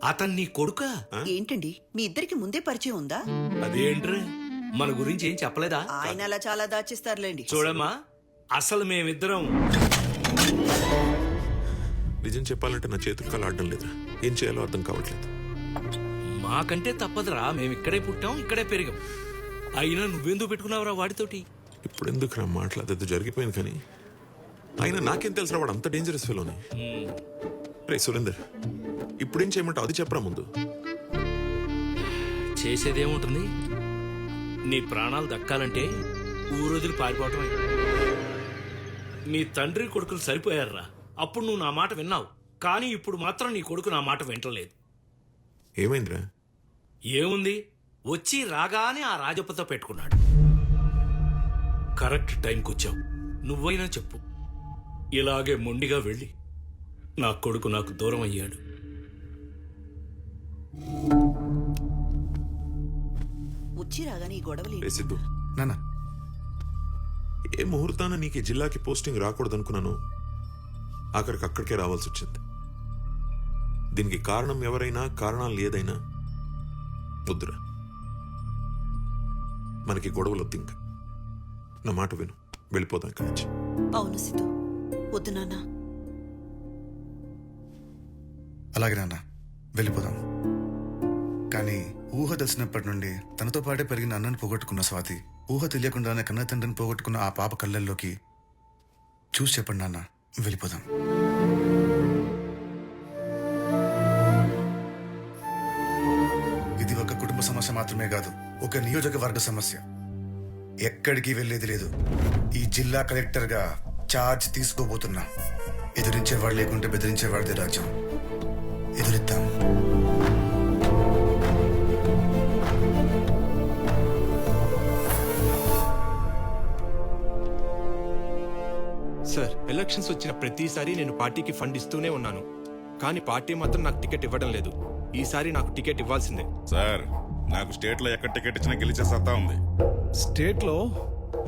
అతను నీ కొడుకా? ఏంటండి మీ ఇద్దరికి ముందే పరిచయం ఉందా? అదేంట్రా, మన గురించి ఏం చెప్పలేదా? ఆయన అలా చాలా దాచిస్తారులేండి. చూడమ్మా, అసలు మేమిద్దరం నిజం చెప్పాలంటే నా చేతులు కాలు ఆడడం లేదు. ఏం చేయాలో అర్థం కావట్లేదు. మాకంటే తప్పదురా, మేము ఇక్కడే పుట్టాం, ఇక్కడే పెరిగాం. అయినా నువ్వెందుకు పెట్టుకున్నావురా వాడితోటి? ఇప్పుడు ఎందుకు రా మాట్లాడేది, జరిగిపోయింది. కానీ అయినా నాకేం తెలుసు, వాడు అంత డేంజరస్ ఫెలోని. రే సురేందర్, ఇప్పుడేం చేయమంటావు అది చెప్పరా ముందు. చేసేదేముంటుంది, నీ ప్రాణాలు దక్కాలంటే ఊరొదిలి పారిపోవటమే. నీ తండ్రి కొడుకులు సరిపోయారురా, అప్పుడు నువ్వు నా మాట విన్నావు. కానీ ఇప్పుడు మాత్రం నీ కొడుకు నా మాట వింటలేదు. ఏమైందిరా? ఏముంది, వచ్చి రాగానే ఆ రాజప్పతో పెట్టుకున్నాడు. కరెక్ట్ టైంకి వచ్చావు. నువ్వైనా చెప్పు, ఇలాగే మొండిగా వెళ్ళి నా కొడుకు నాకు దూరం అయ్యాడు. వచ్చి రాగానే ఈ గొడవలు రే సిద్ధు, నాన్న, ఏ ముహూర్తాన నీకు ఈ జిల్లాకి పోస్టింగ్ రాకూడదనుకున్నాను, ఆఖరికి అక్కడికే రావాల్సి వచ్చింది. దీనికి కారణం ఎవరైనా, కారణాలు ఏదైనా వద్దురా. మనకి గొడవలు వద్దు. ఇంకా నా మాట విను, వెళ్ళిపోదాం ఇక్కడి నుంచి. అవును సిద్ధు, వద్దు నాన్న. అలాగే నాన్న, వెళ్ళిపోదాం. కానీ ఊహ తెలిసినప్పటి నుండి తనతో పాటే పెరిగిన అన్నను పోగొట్టుకున్న స్వాతి, ఊహ తెలియకుండానే కన్న తండ్రిని పోగొట్టుకున్న ఆ పాప కళ్ళల్లోకి చూసి చెప్పండి నాన్న, వెళ్ళిపోదాం. ఇది ఒక కుటుంబ సమస్య మాత్రమే కాదు, ఒక నియోజకవర్గ సమస్య. ఎక్కడికి వెళ్ళేది లేదు. ఈ జిల్లా కలెక్టర్గా ఛార్జ్ తీసుకోబోతున్నా. ఎదిరించేవాడు లేకుంటే బెదిరించేవాడిదే రాజ్యం. ఎదురిద్దాం. సార్, ఎలక్షన్స్ వచ్చిన ప్రతిసారి నేను పార్టీకి ఫండ్ ఇస్తూనే ఉన్నాను. కానీ పార్టీ మాత్రం నాకు టికెట్ ఇవ్వడం లేదు. ఈసారి నాకు టికెట్ ఇవ్వాల్సిందే. సార్, నాకు స్టేట్లో ఎక్కడ టికెట్ ఇచ్చినా గెలిచే సత్తా ఉంది. స్టేట్లో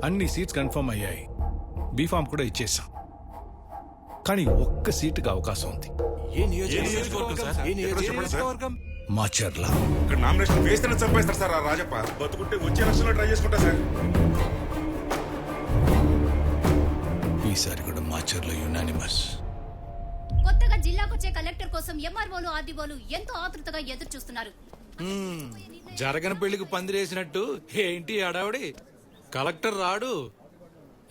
అన్ని సీట్స్ కన్ఫర్మ్ అయ్యాయి, బీఫామ్ కూడా ఇచ్చేసాం. కానీ ఒక్క సీటుకి అవకాశం ఉంది. ఏ నియోజకవర్గం సార్? ఏ నియోజకవర్గం? మాచర్ల. ఇక్కడ నామినేషన్ వేస్తేనే చంపేస్తారు సార్ ఆ రాజప్ప. బతుకుంటే వచ్చే ఎలక్షన్లో ట్రై చేసుకుంటా సార్. ఈసారి కూడా మాచర్ల యునానిమస్. కొత్తగా జిల్లాకొచ్చే కలెక్టర్ కోసం ఎంఆర్ఓలు, ఆర్డీఓలు ఎంతో ఆతృతగా ఎదురు చూస్తున్నారు. జరగని పెళ్లికి పందిరేసినట్టు ఏంటి అడావిడి? కలెక్టర్ రాడు.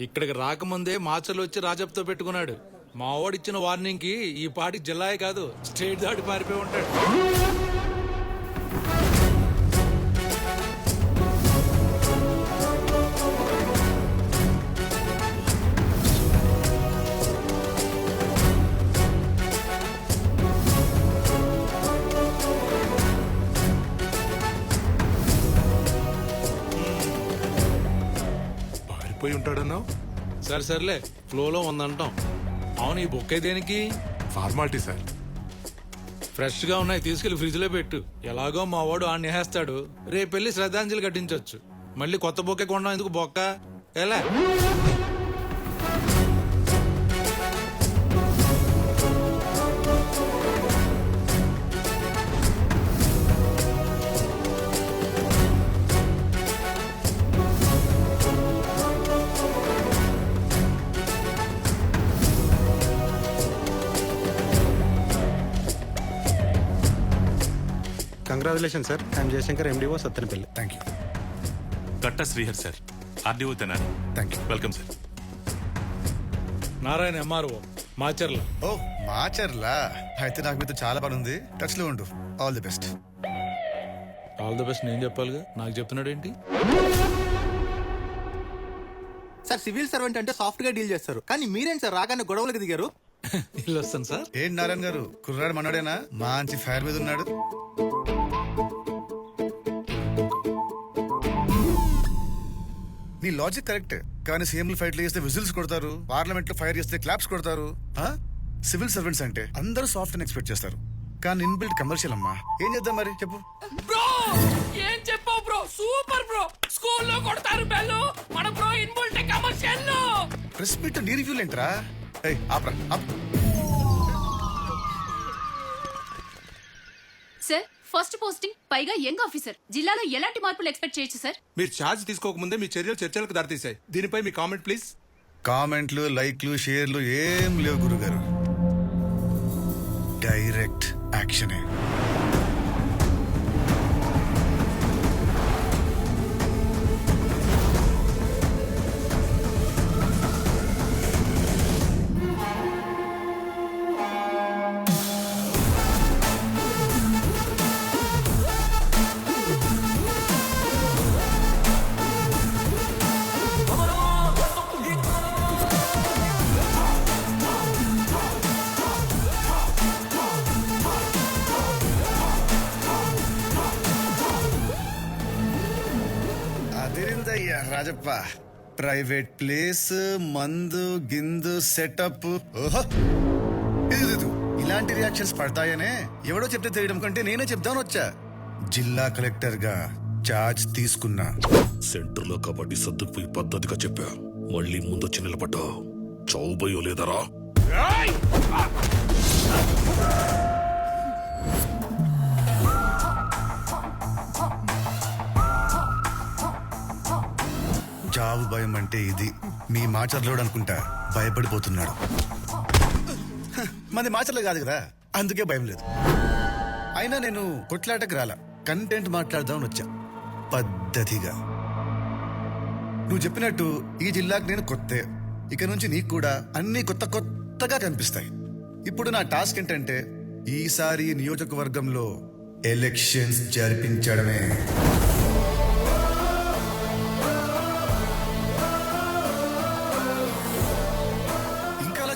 ఇక్కడికి రాకముందే మాచర్లు వచ్చి రాజప్పతో పెట్టుకున్నాడు. మావాడిచ్చిన వార్నింగ్ కి ఈ పాటి జిల్లాయే కాదు, స్టేట్ దాటి పారిపోయి ఉంటాడు. పారిపోయి ఉంటాడన్నావు? సర్లే, ఫ్లోలో ఉందంటాం. అవును, ఈ బుక్ దేనికి? Formality sir. ఫ్రెష్ గా ఉన్నాయి, తీసుకెళ్లి ఫ్రిడ్జ్ లో పెట్టు. ఎలాగో మా వాడు ఆ నేహేస్తాడు. రేపెళ్ళి శ్రద్ధాంజలి కట్టించవచ్చు. మళ్ళీ కొత్త బొక్కే కొనడం ఎందుకు బొక్క? ఎలా? Congratulation sir, I'm Jayashankar, MDO Sattenapalli. Thank you. Katta Srihar sir, RDO Tenali. Thank you. Welcome sir. Narayana MRO Macherla. ఓ, మాచర్లా. అయితే నాకు మీతో చాలా పని ఉంది. టచ్ లో ఉండు. All the best. All the best నేను చెప్పాలిగా, నాకు చెప్తున్నాడు ఏంటి? సార్, సివిల్ సర్వెంట్ అంటే సాఫ్ట్ గా డీల్ చేస్తారు, కానీ మీరేంటి సార్ రాగానే గొడవలకు దిగారు? ఇల్లు వస్తాను సార్. ఏంటి నారాయణ గారు, కుర్రాడు మనోడేనా? మంచి ఫైర్ మీద ఉన్నాడు. నీ లాజిక్ కరెక్ట్, కానీ సీఎంలు ఫైట్లు చేస్తే విజిల్స్ కొడతారు, పార్లమెంట్ లో ఫైర్ చేస్తే క్లాప్స్ కొడతారు. సివిల్ సర్వెంట్స్ అంటే అందరూ సాఫ్ట్ అని ఎక్స్పెక్ట్ చేస్తారు, కానీ ఇన్బిల్ట్ కమర్షియల్ అమ్మా. ఏం చేద్దాం మరి చెప్పు. బ్రో ఏం చెప్పావు బ్రో? Super bro. స్కూల్లో కొడతారు బెల్లు, మన bro inbuilt commercial. Press meet నీ రివ్యూలు ఏంట్రా? ఆపరా. సార్ ఫస్ట్ పోస్టింగ్, పైగా యంగ్ ఆఫీసర్. జిల్లాలో ఎలాంటి మార్పులు ఎక్స్పెక్ట్ చేయొచ్చు సార్? మీరు ఛార్జ్ తీసుకోకముందే మీ చర్యలు చర్చలకు దారితీశాయి. దీనిపై మీ కామెంట్ ప్లీజ్. కామెంట్లు, లైక్లు, షేర్లు ఏం లేవు గురుగారు. డైరెక్ట్ యాక్షనే. అదిరిందయ్యా రాజప్ప. ప్రైవేట్ ప్లేస్, మందు గిందు సెటప్. ఓహో, ఇది ఇలాంటి రియాక్షన్స్ పడతాయనే ఎవడో చెప్తే తెలియడం కంటే నేనే చెప్దాను వచ్చా. జిల్లా కలెక్టర్ గా చార్జ్ తీసుకున్నా. సెంటర్ లో కబడ్డీ సర్దుకుపోయి పద్ధతిగా చెప్పా. మళ్ళీ ముందొచ్చి నిలబడ్డా చౌబయ్యో లేదరా. చావు భయం అంటే ఇది. మీ మాచర్లోడు అనుకుంటా భయపడిపోతున్నాడు. మంది మాచర్లు కాదు కదా, అందుకే భయం లేదు. అయినా నేను కొట్లాటకు రాలా, కంటెంట్ మాట్లాడదామని వచ్చా పద్ధతిగా. నువ్వు చెప్పినట్టు ఈ జిల్లాకు నేను కొత్తే. ఇక నుంచి నీకు కూడా అన్ని కొత్త కొత్తగా కనిపిస్తాయి. ఇప్పుడు నా టాస్క్ ఏంటంటే ఈసారి నియోజకవర్గంలో ఎలక్షన్స్ జరిపించడమే.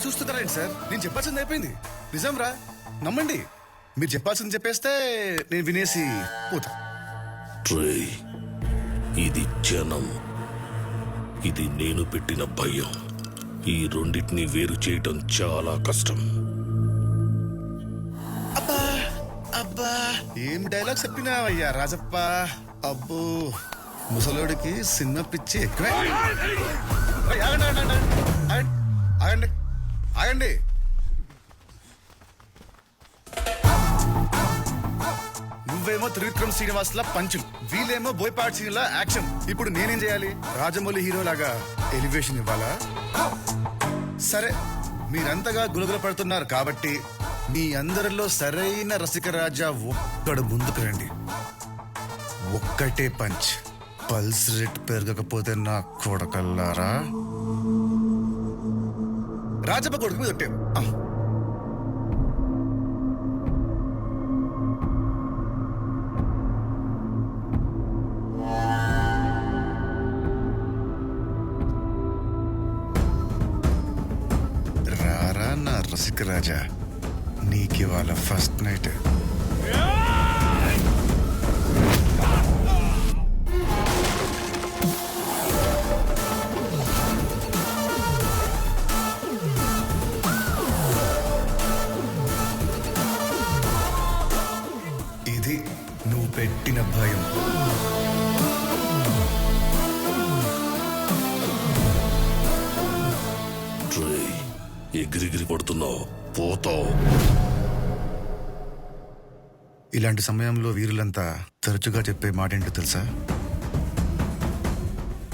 చూస్తున్నారండి సార్, నేను చెప్పాల్సింది అయిపోయింది. నిజం రా, నమ్మండి. మీరు చెప్పాల్సింది చెప్పేస్తే నేను వినేసి పోతా. ఇది జనం, ఇది నేను పెట్టిన భయం. ఈ రెండింటిని వేరు చేయటం చాలా కష్టం. అబ్బా అబ్బా, ఏం డైలాగ్ చెప్పినావయ్యా రాజప్ప. అబ్బో, ముసలోడికి సినిమా పిచ్చి ఎక్కువే. ఆగండి ఆగండి. నువ్వేమో త్రివిక్రమ్ శ్రీనివాస్ లా పంచులు, వీళ్ళేమో బోయపాటి సీన్ లా యాక్షన్. ఇప్పుడు నేనేం చేయాలి? రాజమౌళి హీరో లాగా ఎలివేషన్ ఇవ్వాలా? సరే, మీరంతగా గులగుల పడుతున్నారు కాబట్టి మీ అందరిలో సరైన రసికరాజా ఒక్కడు ముందుకు రండి. ఒక్కటే పంచ్. పల్స్ రేట్ పెరగకపోతే నా కొడకల్లారా. రాజప్ప కొడుకు మీద ఒట్టారు. రారా నా రసిక రాజా, నీకివాళ ఫస్ట్ నైట్. ఇది నువ్వు పెట్టిన భయం. ఎగిరిగిరి పడుతున్నావు, పోతావు. ఇలాంటి సమయంలో వీరులంతా తరచుగా చెప్పే మాట ఏంటో తెలుసా?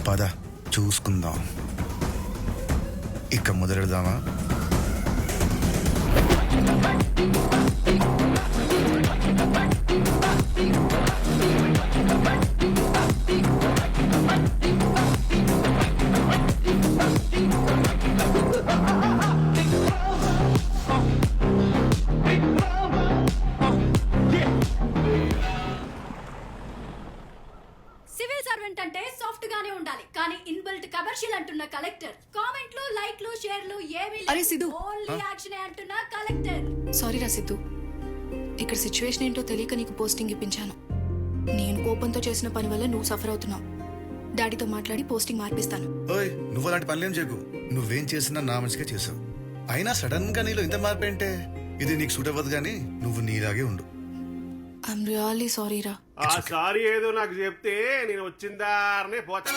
పద చూసుకుందాం. ఇక మొదలెడదామా? సివిల్ సర్వెంట్ అంటే సాఫ్ట్ గానే ఉండాలి, కానీ ఇన్బిల్ట్ కమర్షియల్ అంటున్న కలెక్టర్. కామెంట్లు, లైక్లు, షేర్లు ఏమీ అరే సిద్ధు, ఓన్లీ యాక్షన్ అంటున్న కలెక్టర్. సారీ రా సిద్ధు, ఇక్కడ సిచ్యువేషన్ ఏంటో తెలియక నీకు పోస్టింగ్ ఇప్పించాను. నేను కోపంతో చేసిన పని వల్ల నువ్వు సఫర్ అవుతున్నావు. డాడీతో మాట్లాడి పోస్టింగ్ మార్పిస్తాను. ఓయ్, నువ్వు అలాంటి పనులేం చేయకు. నువ్వేం చేసినా నా మంచిగా చేసావు. అయినా సడన్ గా నీలో ఇంత మార్పు ఏంటే? ఇది నీకు సూట్ అవ్వదు, కానీ నువ్వు నీలాగే ఉండు. ఐఎమ్ రియల్లీ సారీ రా. ఆ సారీ ఏదో నాకు చెప్తే నేను వచ్చిందారనే పోతా.